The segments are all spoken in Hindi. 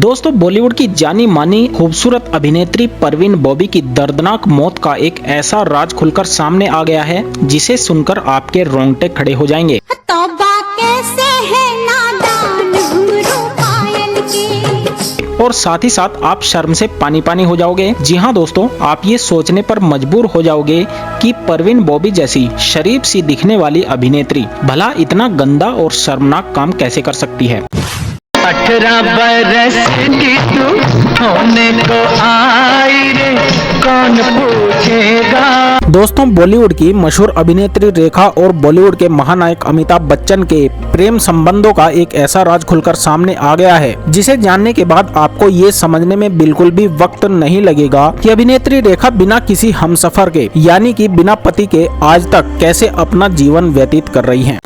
दोस्तों, बॉलीवुड की जानी मानी खूबसूरत अभिनेत्री परवीन बॉबी की दर्दनाक मौत का एक ऐसा राज खुलकर सामने आ गया है जिसे सुनकर आपके रोंगटे खड़े हो जाएंगे। कैसे है नादान घुंघरू पायल के। और साथ ही साथ आप शर्म से पानी पानी हो जाओगे। जी हाँ दोस्तों, आप ये सोचने पर मजबूर हो जाओगे कि परवीन बॉबी जैसी शरीफ सी दिखने वाली अभिनेत्री भला इतना गंदा और शर्मनाक काम कैसे कर सकती है। 18 बरस की तू होने को आई रे, कौन पूछेगा। दोस्तों, बॉलीवुड की मशहूर अभिनेत्री रेखा और बॉलीवुड के महानायक अमिताभ बच्चन के प्रेम संबंधों का एक ऐसा राज खुलकर सामने आ गया है जिसे जानने के बाद आपको ये समझने में बिल्कुल भी वक्त नहीं लगेगा कि अभिनेत्री रेखा बिना किसी हमसफर के यानी कि बिना पति के आज तक कैसे अपना जीवन व्यतीत कर रही हैं।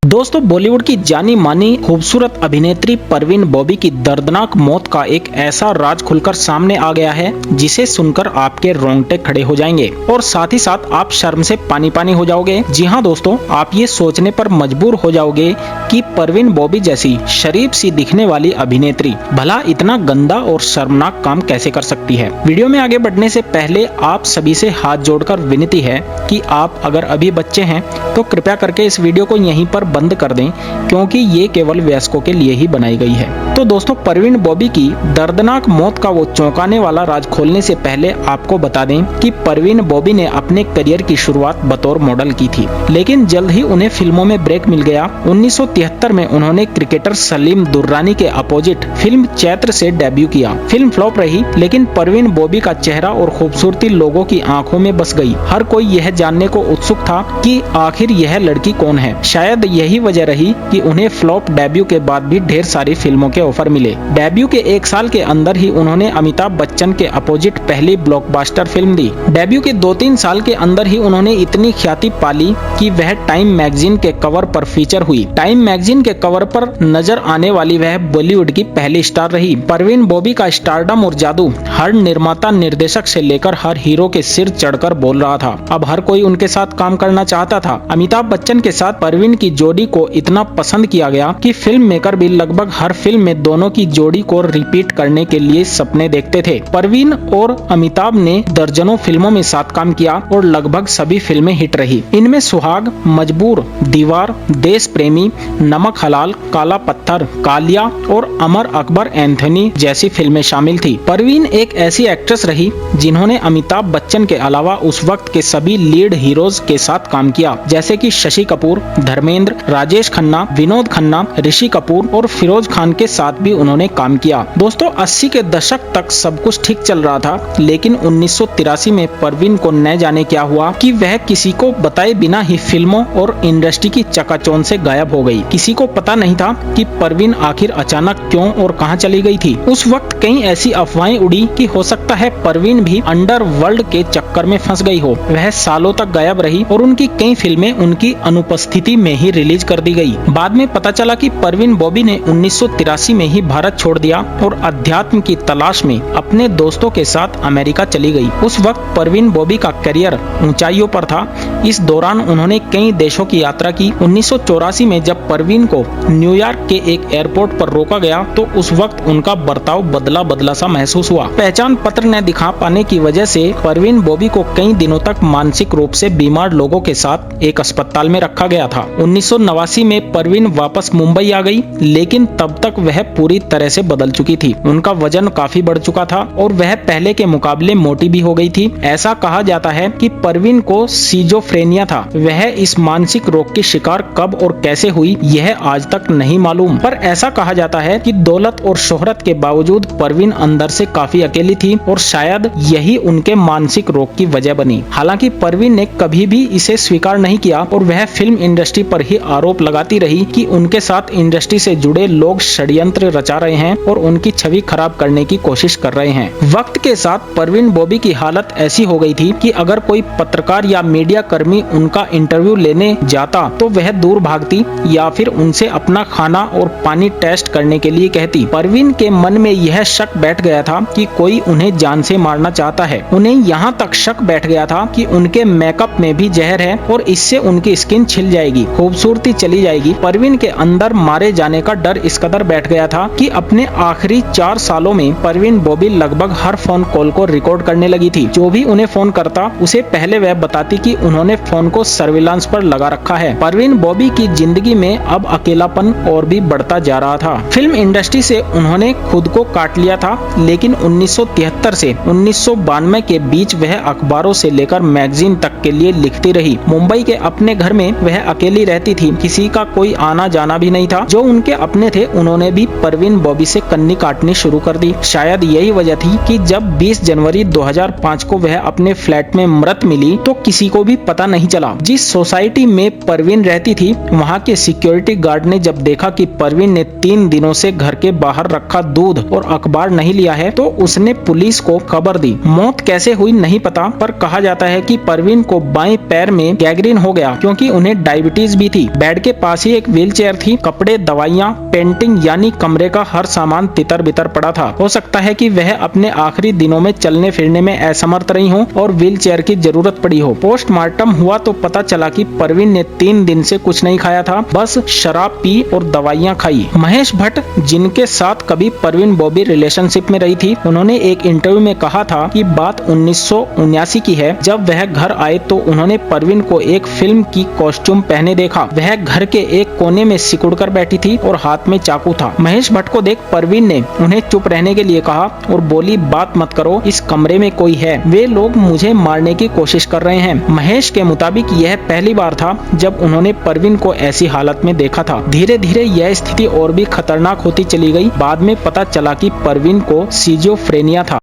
दोस्तों, बॉलीवुड की जानी मानी खूबसूरत अभिनेत्री परवीन बॉबी की दर्दनाक मौत का एक ऐसा राज खुलकर सामने आ गया है जिसे सुनकर आपके रोंगटे खड़े हो जाएंगे और साथ ही साथ आप शर्म से पानी पानी हो जाओगे। जी हाँ दोस्तों, आप ये सोचने पर मजबूर हो जाओगे कि परवीन बॉबी जैसी शरीफ सी दिखने वाली अभिनेत्री भला इतना गंदा और शर्मनाक काम कैसे कर सकती है। वीडियो में आगे बढ़ने से पहले आप सभी से हाथ जोड़कर विनती है कि आप अगर अभी बच्चे हैं तो कृपया करके इस वीडियो को यहीं पर बंद कर दें, क्योंकि ये केवल वयस्कों के लिए ही बनाई गई है। तो दोस्तों, परवीन बॉबी की दर्दनाक मौत का वो चौंकाने वाला राज खोलने से पहले आपको बता दें कि परवीन बॉबी ने अपने करियर की शुरुआत बतौर मॉडल की थी, लेकिन जल्द ही उन्हें फिल्मों में ब्रेक मिल गया। 1973 में उन्होंने क्रिकेटर सलीम दुर्रानी के अपोजिट फिल्म चैत्र से डेब्यू किया। फिल्म फ्लॉप रही, लेकिन परवीन बॉबी का चेहरा और खूबसूरती लोगों की आंखों में बस गई। हर कोई यह जानने को उत्सुक था कि आखिर यह लड़की कौन है। शायद यही वजह रही कि उन्हें फ्लॉप डेब्यू के बाद भी ढेर सारी फिल्मों के ऑफर मिले। डेब्यू के 1 साल के अंदर ही उन्होंने अमिताभ बच्चन के अपोजिट पहली ब्लॉकबस्टर फिल्म दी। डेब्यू के 2-3 साल के अंदर ही उन्होंने इतनी ख्याति पाली कि वह टाइम मैगजीन के कवर पर फीचर हुई। टाइम मैगजीन के कवर पर नजर आने वाली वह बॉलीवुड की पहली स्टार रही। परवीन बॉबी का स्टारडम और जादू हर निर्माता निर्देशक से लेकर हर हीरो के सिर चढ़कर बोल रहा था। अब हर कोई उनके साथ काम करना चाहता था। अमिताभ बच्चन के साथ परवीन की जोड़ी को इतना पसंद किया गया कि फिल्म मेकर भी लगभग हर फिल्म में दोनों की जोड़ी को रिपीट करने के लिए सपने देखते थे। परवीन और अमिताभ ने दर्जनों फिल्मों में साथ काम किया और लगभग सभी फिल्में हिट रही। इनमें सुहाग, मजबूर, दीवार, देश प्रेमी, नमक हलाल, काला पत्थर, कालिया और अमर अकबर एंथनी जैसी फिल्में शामिल थी। परवीन एक ऐसी एक्ट्रेस रही जिन्होंने अमिताभ बच्चन के अलावा उस वक्त के सभी लीड हीरोज के साथ काम किया, जैसे कि शशि कपूर, धर्मेंद्र, राजेश खन्ना, विनोद खन्ना, ऋषि कपूर और फिरोज खान के साथ भी उन्होंने काम किया। दोस्तों, 80 के दशक तक सब कुछ ठीक चल रहा था, लेकिन 1983 में परवीन को न जाने क्या हुआ कि वह किसी को बताए बिना ही फिल्मों और इंडस्ट्री की चकाचौंध से गायब हो गई। किसी को पता नहीं था कि परवीन आखिर अचानक क्यों और कहां चली गई थी। उस वक्त कई ऐसी अफवाहें उड़ी कि हो सकता है परवीन भी अंडरवर्ल्ड के चक्कर में फंस गई हो। वह सालों तक गायब रही और उनकी कई फिल्में उनकी अनुपस्थिति में ही रिलीज कर दी गई। बाद में पता चला कि परवीन बॉबी ने 1983 में ही भारत छोड़ दिया और अध्यात्म की तलाश में अपने दोस्तों के साथ अमेरिका चली गई। उस वक्त परवीन बॉबी का करियर ऊंचाइयों पर था। इस दौरान उन्होंने कई देशों की यात्रा की। 1984 में जब परवीन को न्यूयॉर्क के एक एयरपोर्ट पर रोका गया तो उस वक्त उनका बर्ताव बदला बदला सा महसूस हुआ। पहचान पत्र न दिखा पाने की वजह से परवीन बॉबी को कई दिनों तक मानसिक रूप से बीमार लोगों के साथ एक अस्पताल में रखा गया था। 1989 में परवीन वापस मुंबई आ गई, लेकिन तब तक वह पूरी तरह से बदल चुकी थी। उनका वजन काफी बढ़ चुका था और वह पहले के मुकाबले मोटी भी हो गई थी। ऐसा कहा जाता है कि परवीन को सिजोफ्रेनिया था। वह इस मानसिक रोग की शिकार कब और कैसे हुई यह आज तक नहीं मालूम, पर ऐसा कहा जाता है कि दौलत और शोहरत के बावजूद परवीन अंदर से काफी अकेली थी और शायद यही उनके मानसिक रोग की वजह बनी। हालांकि परवीन ने कभी भी इसे स्वीकार नहीं किया और वह फिल्म इंडस्ट्री पर ही आरोप लगाती रही कि उनके साथ इंडस्ट्री से जुड़े लोग षड्यंत्र रचा रहे हैं और उनकी छवि खराब करने की कोशिश कर रहे हैं। वक्त के साथ परवीन बॉबी की हालत ऐसी हो गई थी कि अगर कोई पत्रकार या मीडिया कर्मी उनका इंटरव्यू लेने जाता तो वह दूर भागती या फिर उनसे अपना खाना और पानी टेस्ट करने के लिए कहती। परवीन के मन में यह शक बैठ गया था कि कोई उन्हें जान से मारना चाहता है। उन्हें यहाँ तक शक बैठ गया था कि उनके मेकअप में भी जहर है और इससे उनकी स्किन छिल जाएगी। खूबसूरती खूबसूरती चली जाएगी, परवीन के अंदर मारे जाने का डर इस कदर बैठ गया था कि अपने आखिरी 4 सालों में परवीन बॉबी लगभग हर फोन कॉल को रिकॉर्ड करने लगी थी। जो भी उन्हें फोन करता उसे पहले वह बताती कि उन्होंने फोन को सर्विलांस पर लगा रखा है। परवीन बॉबी की जिंदगी में अब अकेलापन और भी बढ़ता जा रहा था। फिल्म इंडस्ट्री से उन्होंने खुद को काट लिया था, लेकिन 1973 से 1992 के बीच वह अखबारों से लेकर मैगजीन तक के लिए लिखती रही। मुंबई के अपने घर में वह अकेली रहती थी, किसी का कोई आना जाना भी नहीं था। जो उनके अपने थे उन्होंने भी परवीन बॉबी से कन्नी काटनी शुरू कर दी। शायद यही वजह थी कि जब 20 जनवरी 2005 को वह अपने फ्लैट में मृत मिली तो किसी को भी पता नहीं चला। जिस सोसाइटी में परवीन रहती थी वहाँ के सिक्योरिटी गार्ड ने जब देखा कि परवीन ने 3 दिनों से घर के बाहर रखा दूध और अखबार नहीं लिया है तो उसने पुलिस को खबर दी। मौत कैसे हुई नहीं पता, पर कहा जाता है कि परवीन को बाएं पैर में गैंग्रीन हो गया क्योंकि उन्हें डायबिटीज भी थी। बेड के पास ही एक व्हीलचेयर थी, कपड़े, दवाइयाँ, पेंटिंग यानी कमरे का हर सामान तितर बितर पड़ा था। हो सकता है कि वह अपने आखिरी दिनों में चलने फिरने में असमर्थ रही हो और व्हीलचेयर की जरूरत पड़ी हो। पोस्टमार्टम हुआ तो पता चला कि परवीन ने 3 दिन से कुछ नहीं खाया था, बस शराब पी और दवाइयाँ खाई। महेश भट्ट, जिनके साथ कभी परवीन बॉबी रिलेशनशिप में रही थी, उन्होंने एक इंटरव्यू में कहा था कि बात 1979 की है। जब वह घर आए तो उन्होंने परवीन को एक फिल्म की कॉस्ट्यूम पहने देखा। वह घर के एक कोने में सिकुड़ कर बैठी थी और हाथ में चाकू था। महेश भट्ट को देख परवीन ने उन्हें चुप रहने के लिए कहा और बोली, बात मत करो, इस कमरे में कोई है, वे लोग मुझे मारने की कोशिश कर रहे हैं। महेश के मुताबिक यह पहली बार था जब उन्होंने परवीन को ऐसी हालत में देखा था। धीरे धीरे यह स्थिति और भी खतरनाक होती चली गई। बाद में पता चला कि परवीन को सिजोफ्रेनिया था।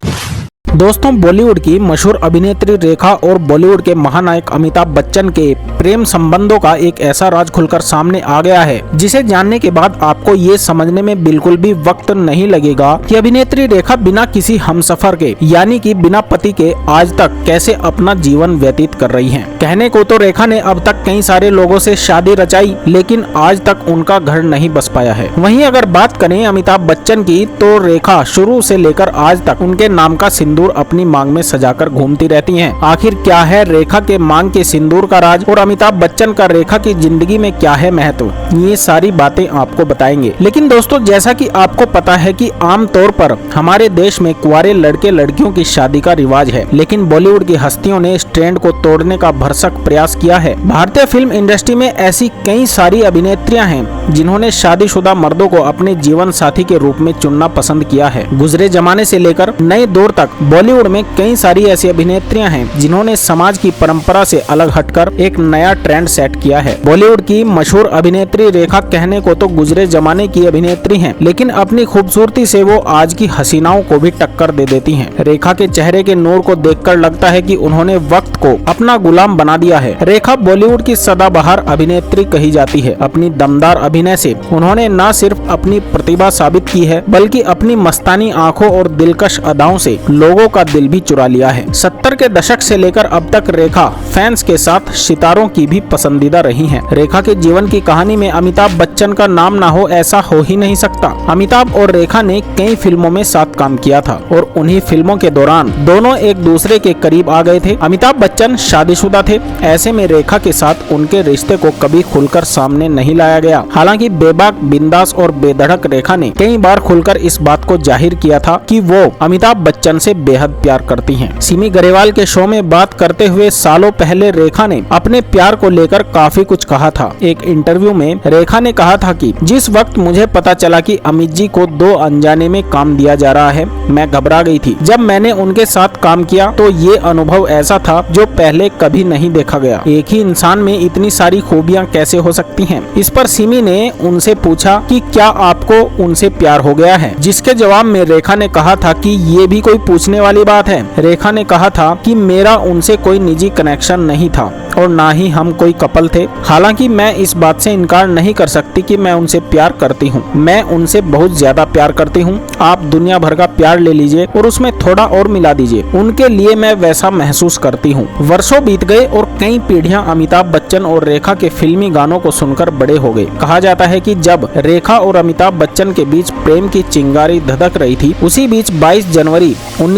दोस्तों, बॉलीवुड की मशहूर अभिनेत्री रेखा और बॉलीवुड के महानायक अमिताभ बच्चन के प्रेम संबंधों का एक ऐसा राज खुलकर सामने आ गया है जिसे जानने के बाद आपको ये समझने में बिल्कुल भी वक्त नहीं लगेगा कि अभिनेत्री रेखा बिना किसी हमसफर के यानी कि बिना पति के आज तक कैसे अपना जीवन व्यतीत कर रही हैं। कहने को तो रेखा ने अब तक कई सारे लोगों से शादी रचाई, लेकिन आज तक उनका घर नहीं बस पाया है। वहीं अगर बात करें अमिताभ बच्चन की तो रेखा शुरू से लेकर आज तक उनके नाम का सिंदूर अपनी मांग में सजाकर घूमती रहती हैं। आखिर क्या है रेखा के मांग के सिंदूर का राज और अमिताभ बच्चन का रेखा की जिंदगी में क्या है महत्व, ये सारी बातें आपको बताएंगे। लेकिन दोस्तों, जैसा कि आपको पता है कि आम तौर पर हमारे देश में कुंवारे लड़के लड़कियों की शादी का रिवाज है, लेकिन बॉलीवुड की हस्तियों ने इस ट्रेंड को तोड़ने का भरसक प्रयास किया है। भारतीय फिल्म इंडस्ट्री में ऐसी कई सारी अभिनेत्रियां हैं जिन्होंने शादीशुदा मर्दों को अपने जीवन साथी के रूप में चुनना पसंद किया है। गुजरे जमाने से लेकर नए दौर तक बॉलीवुड में कई सारी ऐसी अभिनेत्रियां हैं जिन्होंने समाज की परंपरा से अलग हटकर एक नया ट्रेंड सेट किया है। बॉलीवुड की मशहूर अभिनेत्री रेखा कहने को तो गुजरे जमाने की अभिनेत्री हैं, लेकिन अपनी खूबसूरती से वो आज की हसीनाओं को भी टक्कर दे देती हैं। रेखा के चेहरे के नूर को देखकर लगता है कि उन्होंने वक्त को अपना गुलाम बना दिया है। रेखा बॉलीवुड की सदाबहार अभिनेत्री कही जाती है। अपनी दमदार अभिनय से उन्होंने न सिर्फ अपनी प्रतिभा साबित की है, बल्कि अपनी मस्तानी आंखों और दिलकश अदाओं से लोगों का दिल भी चुरा लिया है। 70 के दशक से लेकर अब तक रेखा फैंस के साथ सितारों की भी पसंदीदा रही हैं। रेखा के जीवन की कहानी में अमिताभ बच्चन का नाम ना हो ऐसा हो ही नहीं सकता। अमिताभ और रेखा ने कई फिल्मों में साथ काम किया था और उन्हीं फिल्मों के दौरान दोनों एक दूसरे के करीब आ गए थे। अमिताभ बच्चन शादीशुदा थे, ऐसे में रेखा के साथ उनके रिश्ते को कभी खुलकर सामने नहीं लाया गया। हालांकि बेबाक, बिंदास और बेधड़क रेखा ने कई बार खुलकर इस बात को जाहिर किया था कि वो अमिताभ बच्चन से बेहद प्यार करती हैं। सिमी गरेवाल के शो में बात करते हुए सालों पहले रेखा ने अपने प्यार को लेकर काफी कुछ कहा था। एक इंटरव्यू में रेखा ने कहा था कि जिस वक्त मुझे पता चला कि अमित जी को 2 अनजाने में काम दिया जा रहा है, मैं घबरा गई थी। जब मैंने उनके साथ काम किया तो ये अनुभव ऐसा था जो पहले कभी नहीं देखा गया। एक ही इंसान में इतनी सारी खूबियाँ कैसे हो सकती हैं? इस पर सिमी ने उनसे पूछा कि क्या आपको उनसे प्यार हो गया है, जिसके जवाब में रेखा ने कहा था कि ये भी कोई पूछने वाली बात है। रेखा ने कहा था कि मेरा उनसे कोई निजी कनेक्शन नहीं था और ना ही हम कोई कपल थे। हालांकि मैं इस बात से इनकार नहीं कर सकती कि मैं उनसे प्यार करती हूँ। मैं उनसे बहुत ज्यादा प्यार करती हूँ। आप दुनिया भर का प्यार ले लीजिए और उसमें थोड़ा और मिला दीजिए, उनके लिए मैं वैसा महसूस करती हूँ। वर्षों बीत गए और कई पीढ़ियां अमिताभ बच्चन और रेखा के फिल्मी गानों को सुनकर बड़े हो गए। कहा जाता है कि जब रेखा और अमिताभ बच्चन के बीच प्रेम की चिंगारी धधक रही थी, उसी बीच 22 जनवरी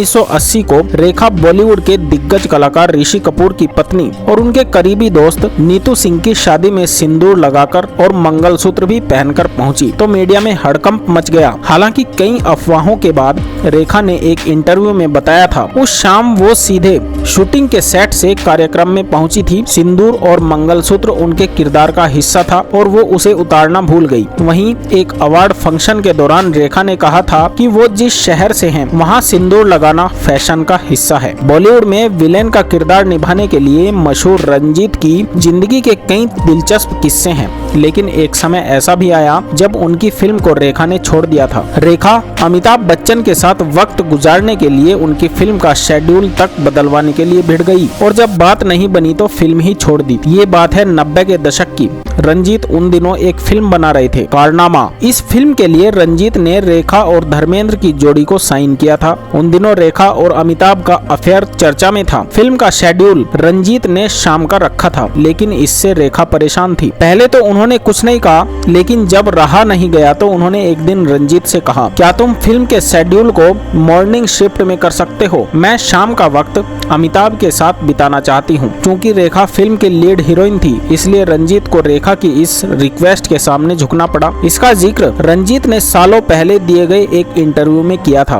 1980 को रेखा बॉलीवुड के दिग्गज कलाकार ऋषि कपूर की पत्नी और उनके करीबी दोस्त नीतू सिंह की शादी में सिंदूर लगाकर और मंगलसूत्र भी पहनकर पहुंची तो मीडिया में हड़कंप मच गया। हालांकि कई अफवाहों के बाद रेखा ने एक इंटरव्यू में बताया था उस शाम वो सीधे शूटिंग के सेट से कार्यक्रम में पहुंची थी। सिंदूर और मंगलसूत्र उनके किरदार का हिस्सा था और वो उसे उतारना भूल गई। वहीं एक अवार्ड फंक्शन के दौरान रेखा ने कहा था कि वो जिस शहर से हैं वहां सिंदूर लगाना फैशन का हिस्सा है। बॉलीवुड में विलेन का किरदार निभाने के लिए मशहूर रंजीत की जिंदगी के कई दिलचस्प किस्से हैं, लेकिन एक समय ऐसा भी आया जब उनकी फिल्म को रेखा ने छोड़ दिया था। रेखा अमिताभ बच्चन के साथ वक्त गुजारने के लिए उनकी फिल्म का शेड्यूल तक बदलवाने के लिए भिड़ गई और जब बात नहीं बनी तो फिल्म ही छोड़ दी। ये बात है 90 के दशक की। रंजीत उन दिनों एक फिल्म बना रहे थे, कारनामा। इस फिल्म के लिए रंजीत ने रेखा और धर्मेंद्र की जोड़ी को साइन किया था। उन दिनों रेखा और अमिताभ का अफेयर चर्चा में था। फिल्म का शेड्यूल रंजीत ने शाम का रखा था, लेकिन इससे रेखा परेशान थी। पहले तो उन्होंने कुछ नहीं कहा, लेकिन जब रहा नहीं गया तो उन्होंने एक दिन रंजीत से कहा, क्या तुम फिल्म के शेड्यूल को मॉर्निंग शिफ्ट में कर सकते हो? मैं शाम का वक्त अमिताभ के साथ बिताना चाहती हूँ। क्योंकि रेखा फिल्म की लीड हीरोइन थी, इसलिए रंजीत को रेखा की इस रिक्वेस्ट के सामने झुकना पड़ा। इसका जिक्र रंजीत ने सालों पहले दिए गए एक इंटरव्यू में किया था।